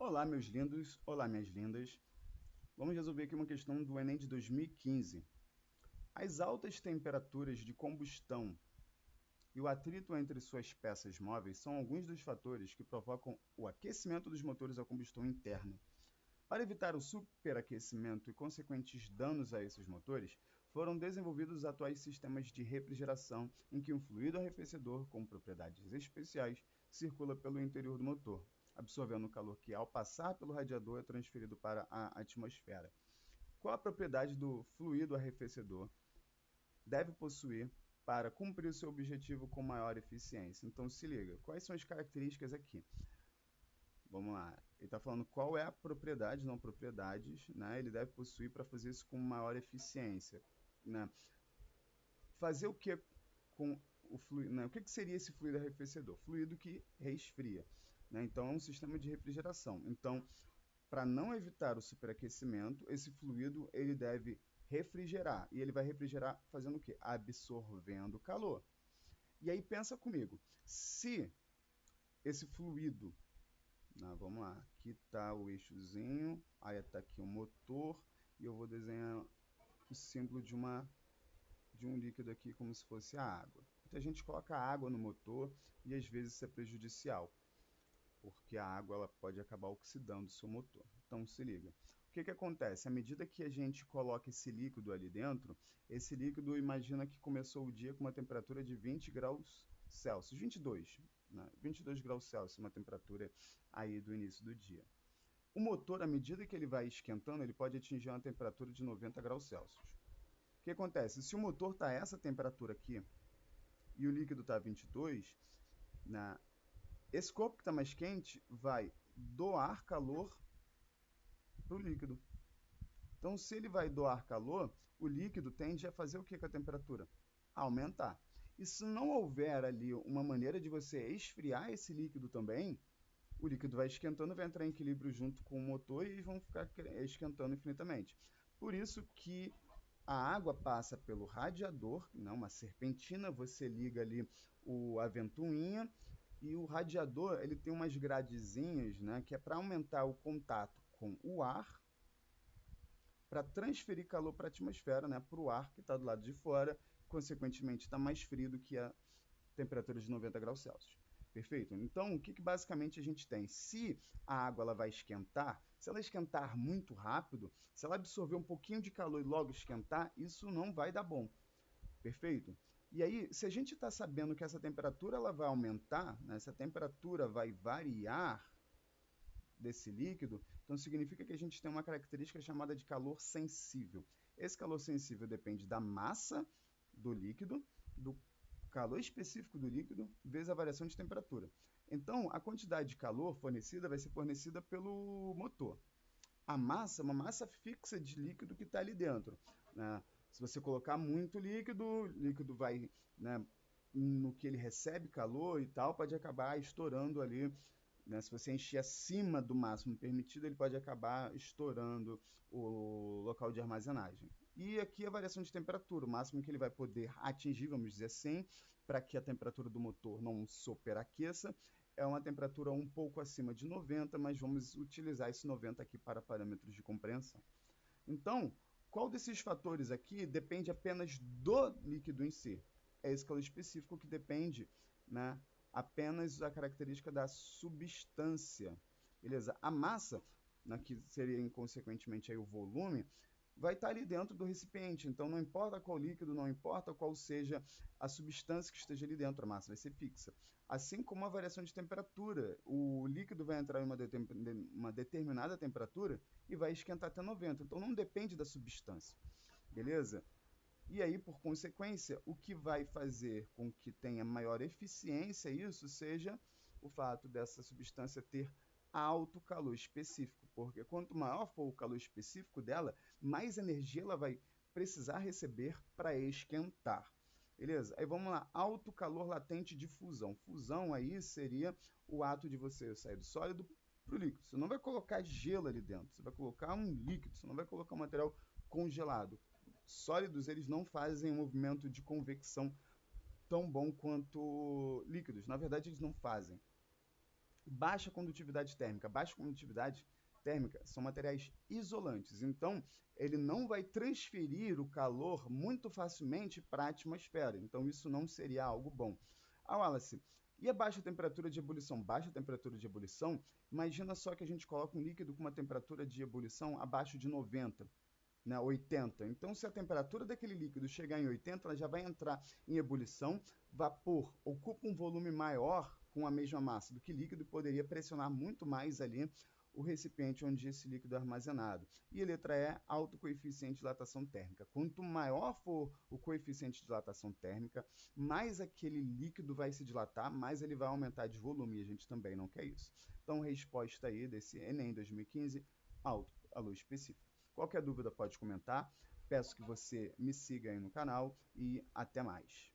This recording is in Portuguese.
Olá, meus lindos, olá, minhas lindas. Vamos resolver aqui uma questão do Enem de 2015. As altas temperaturas de combustão e o atrito entre suas peças móveis são alguns dos fatores que provocam o aquecimento dos motores a combustão interna. Para evitar o superaquecimento e consequentes danos a esses motores, foram desenvolvidos os atuais sistemas de refrigeração em que um fluido arrefecedor com propriedades especiais circula pelo interior do motor, absorvendo o calor que, ao passar pelo radiador, é transferido para a atmosfera. Qual a propriedade do fluido arrefecedor deve possuir para cumprir seu objetivo com maior eficiência? Então, se liga, quais são as características aqui? Vamos lá. Ele está falando qual é a propriedade, não propriedades, né? Ele deve possuir para fazer isso com maior eficiência, né? Fazer o que com o fluido, né? O que seria esse fluido arrefecedor? Fluido que resfria, né? Então é um sistema de refrigeração. Então, para não evitar o superaquecimento, esse fluido ele deve refrigerar. E ele vai refrigerar fazendo o quê? Absorvendo calor. E aí pensa comigo, se esse fluido, vamos lá, aqui está o eixozinho, aí está aqui o motor, e eu vou desenhar o símbolo de um líquido aqui como se fosse a água. Muita gente coloca água no motor e às vezes isso é prejudicial, porque a água ela pode acabar oxidando o seu motor. Então se liga. O que acontece? À medida que a gente coloca esse líquido ali dentro, esse líquido imagina que começou o dia com uma temperatura de 20 graus Celsius, 22, né? 22 graus Celsius, uma temperatura aí do início do dia. O motor, à medida que ele vai esquentando, ele pode atingir uma temperatura de 90 graus Celsius. O que acontece? Se o motor está a essa temperatura aqui e o líquido está a 22, né, esse corpo que está mais quente vai doar calor para o líquido. Então, se ele vai doar calor, o líquido tende a fazer o que com a temperatura? Aumentar. E se não houver ali uma maneira de você esfriar esse líquido também, o líquido vai esquentando, vai entrar em equilíbrio junto com o motor e vão ficar esquentando infinitamente. Por isso que a água passa pelo radiador, não, uma serpentina, você liga ali a ventoinha e o radiador ele tem umas gradezinhas, né, que é para aumentar o contato com o ar, para transferir calor para a atmosfera, né, para o ar que está do lado de fora, consequentemente está mais frio do que a temperatura de 90 graus Celsius. Perfeito? Então, o que basicamente a gente tem? Se a água ela vai esquentar, se ela esquentar muito rápido, se ela absorver um pouquinho de calor e logo esquentar, isso não vai dar bom. Perfeito? E aí, se a gente está sabendo que essa temperatura ela vai aumentar, né, essa temperatura vai variar desse líquido, então significa que a gente tem uma característica chamada de calor sensível. Esse calor sensível depende da massa do líquido, do calor específico do líquido, vezes a variação de temperatura. Então, a quantidade de calor fornecida vai ser fornecida pelo motor. A massa é uma massa fixa de líquido que está ali dentro, né? Se você colocar muito líquido, o líquido vai, né, no que ele recebe calor e tal, pode acabar estourando ali, né? Se você encher acima do máximo permitido, ele pode acabar estourando o local de armazenagem. E aqui a variação de temperatura, o máximo que ele vai poder atingir, vamos dizer assim, para que a temperatura do motor não superaqueça, é uma temperatura um pouco acima de 90, mas vamos utilizar esse 90 aqui para parâmetros de compreensão. Então, qual desses fatores aqui depende apenas do líquido em si? É esse calor específico que depende, né, apenas da característica da substância. Beleza? A massa, né, que seria consequentemente aí o volume, vai estar ali dentro do recipiente. Então, não importa qual líquido, não importa qual seja a substância que esteja ali dentro, a massa vai ser fixa. Assim como a variação de temperatura. O líquido vai entrar em uma determinada temperatura e vai esquentar até 90. Então, não depende da substância. Beleza? E aí, por consequência, o que vai fazer com que tenha maior eficiência isso seja o fato dessa substância ter alto calor específico, porque quanto maior for o calor específico dela, mais energia ela vai precisar receber para esquentar. Beleza? Aí vamos lá, alto calor latente de fusão. Fusão aí seria o ato de você sair do sólido para o líquido. Você não vai colocar gelo ali dentro, você vai colocar um líquido, você não vai colocar um material congelado. Sólidos eles não fazem um movimento de convecção tão bom quanto líquidos. Na verdade, eles não fazem. Baixa condutividade térmica. Baixa condutividade térmica são materiais isolantes, então ele não vai transferir o calor muito facilmente para a atmosfera, então isso não seria algo bom. Ah, Wallace, e a baixa temperatura de ebulição? Baixa temperatura de ebulição, imagina só que a gente coloca um líquido com uma temperatura de ebulição abaixo de 90, né, 80. Então, se a temperatura daquele líquido chegar em 80, ela já vai entrar em ebulição. Vapor ocupa um volume maior com a mesma massa do que líquido e poderia pressionar muito mais ali o recipiente onde esse líquido é armazenado. E a letra E, alto coeficiente de dilatação térmica. Quanto maior for o coeficiente de dilatação térmica, mais aquele líquido vai se dilatar, mais ele vai aumentar de volume, e a gente também não quer isso. Então, resposta aí desse Enem 2015, alto alô específico. Qualquer dúvida pode comentar. Peço que você me siga aí no canal e até mais.